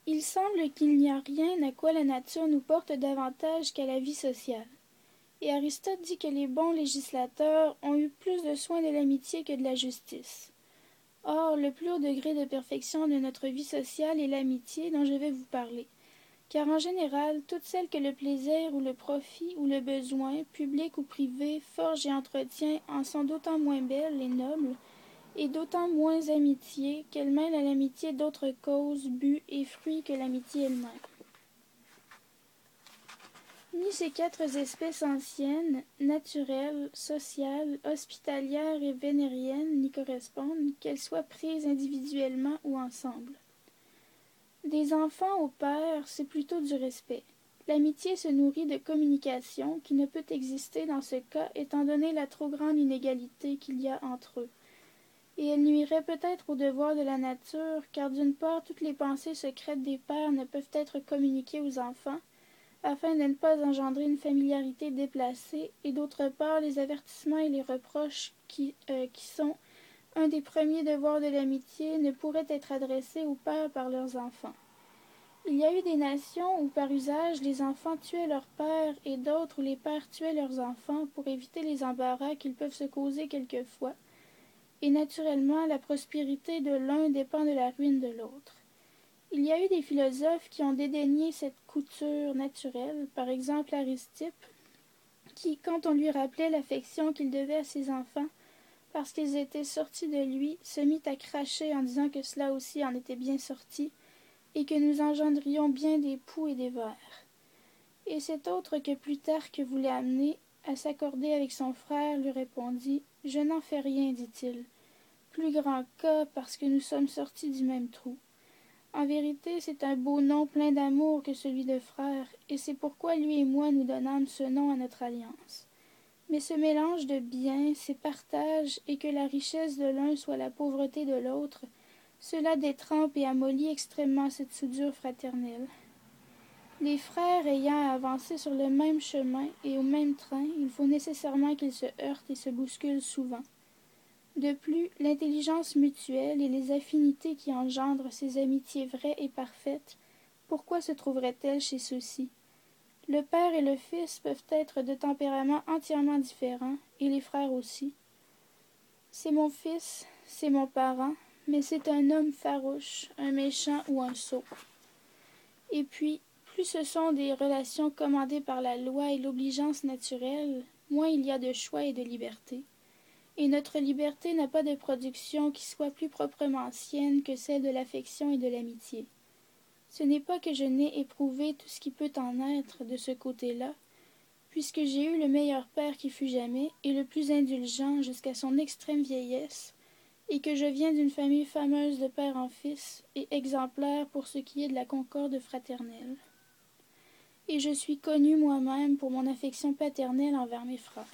Il semble qu'il n'y a rien à quoi la nature nous porte davantage qu'à la vie sociale. Et Aristote dit que les bons législateurs ont eu plus de soin de l'amitié que de la justice. Or, le plus haut degré de perfection de notre vie sociale est l'amitié dont je vais vous parler. Car en général, toutes celles que le plaisir ou le profit ou le besoin, public ou privé, forge et entretient en sont d'autant moins belles et nobles, et d'autant moins amitié qu'elles mêlent à l'amitié d'autres causes, buts et fruits que l'amitié elle-même. Ni ces quatre espèces anciennes, naturelles, sociales, hospitalières et vénériennes n'y correspondent, qu'elles soient prises individuellement ou ensemble. Des enfants au père, c'est plutôt du respect. L'amitié se nourrit de communication qui ne peut exister dans ce cas étant donné la trop grande inégalité qu'il y a entre eux. Et elle nuirait peut-être au devoir de la nature, car d'une part toutes les pensées secrètes des pères ne peuvent être communiquées aux enfants, afin de ne pas engendrer une familiarité déplacée, et d'autre part les avertissements et les reproches qui sont un des premiers devoirs de l'amitié ne pourraient être adressés aux pères par leurs enfants. Il y a eu des nations où par usage les enfants tuaient leurs pères et d'autres où les pères tuaient leurs enfants pour éviter les embarras qu'ils peuvent se causer quelquefois, et naturellement la prospérité de l'un dépend de la ruine de l'autre. Il y a eu des philosophes qui ont dédaigné cette couture naturelle, par exemple Aristippe, qui, quand on lui rappelait l'affection qu'il devait à ses enfants, parce qu'ils étaient sortis de lui, se mit à cracher en disant que cela aussi en était bien sorti, et que nous engendrions bien des poux et des vers. Et cet autre que Plutarque voulait amener à s'accorder avec son frère lui répondit « Je n'en fais rien, dit-il, plus grand cas parce que nous sommes sortis du même trou. En vérité, c'est un beau nom plein d'amour que celui de frère, et c'est pourquoi lui et moi nous donnâmes ce nom à notre alliance. Mais ce mélange de biens, ces partages, et que la richesse de l'un soit la pauvreté de l'autre, cela détrempe et amollit extrêmement cette soudure fraternelle. Les frères ayant à avancer sur le même chemin et au même train, il faut nécessairement qu'ils se heurtent et se bousculent souvent. De plus, l'intelligence mutuelle et les affinités qui engendrent ces amitiés vraies et parfaites, pourquoi se trouveraient-elles chez ceux-ci? Le père et le fils peuvent être de tempéraments entièrement différents, et les frères aussi. C'est mon fils, c'est mon parent, mais c'est un homme farouche, un méchant ou un sot. Et puis, plus ce sont des relations commandées par la loi et l'obligeance naturelle, moins il y a de choix et de liberté. Et notre liberté n'a pas de production qui soit plus proprement sienne que celle de l'affection et de l'amitié. Ce n'est pas que je n'ai éprouvé tout ce qui peut en être de ce côté-là, puisque j'ai eu le meilleur père qui fut jamais, et le plus indulgent jusqu'à son extrême vieillesse, et que je viens d'une famille fameuse de père en fils, et exemplaire pour ce qui est de la concorde fraternelle. Et je suis connu moi-même pour mon affection paternelle envers mes frères.